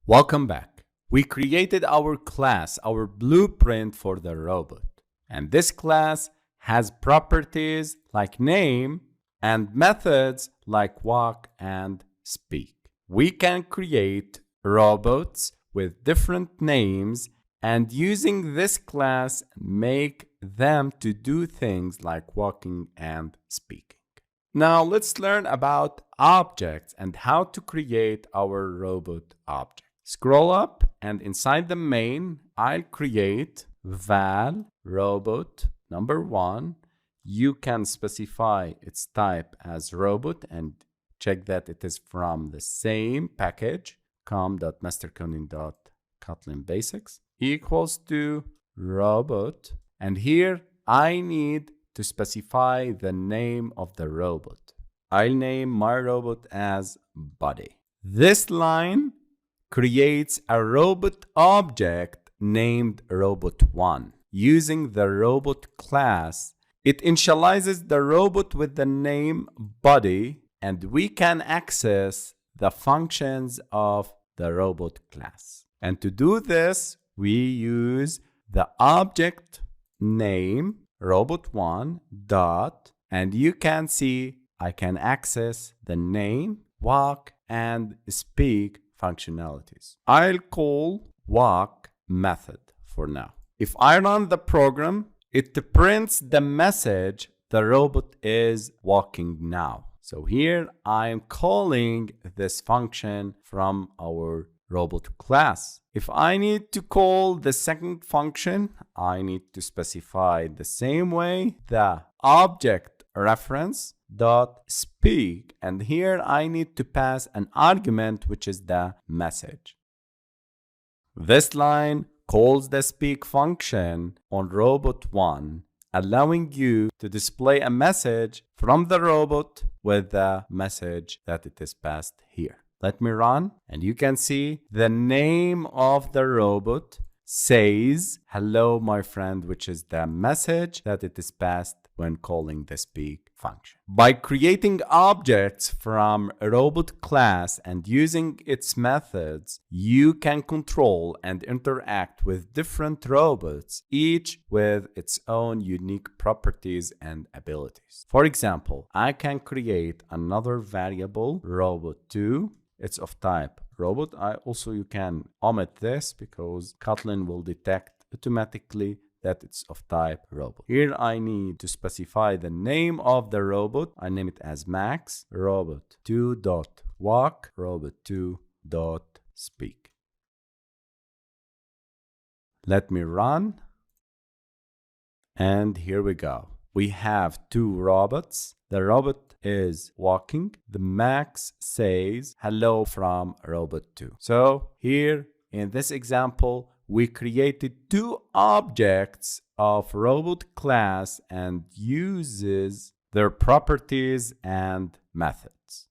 Welcome back. We created our class, our blueprint for the robot. And this class has properties like name and methods like walk and speak. We can create robots with different names and using this class make them to do things like walking and speaking. Now let's learn about objects and how to create our robot object. Scroll up and inside the main, I'll create val robot number 1. You can specify its type as robot and check that it is from the same package com.mastercoding.kotlin basics equals to robot. And here I need to specify the name of the robot. I'll name my robot as body. This line creates a robot object named robot1. Using the robot class, it initializes the robot with the name body, and we can access the functions of the robot class. And to do this, we use the object name robot1 dot, and you can see I can access the name, walk, and speak functionalities. I'll call walk method for now. If I run the program, it prints the message the robot is walking now. So here I'm calling this function from our robot class. If I need to call the second function, I need to specify the same way the object reference dot speak, and here I need to pass an argument which is the message. This line calls the speak function on robot1, allowing you to display a message from the robot with the message that it is passed here. Let me run and you can see the name of the robot says hello my friend, which is the message that it is passed when calling the speak function. By creating objects from a robot class and using its methods, you can control and interact with different robots, each with its own unique properties and abilities. For example, I can create another variable robot2. It's of type robot. You can omit this because Kotlin will detect automatically that it's of type robot. Here I need to specify the name of the robot. I name it as Max, robot2.walk, robot2.speak. Let me run. And here we go. We have two robots. The robot is walking. The Max says hello from robot2. So here in this example, we created two objects of robot class and uses their properties and methods.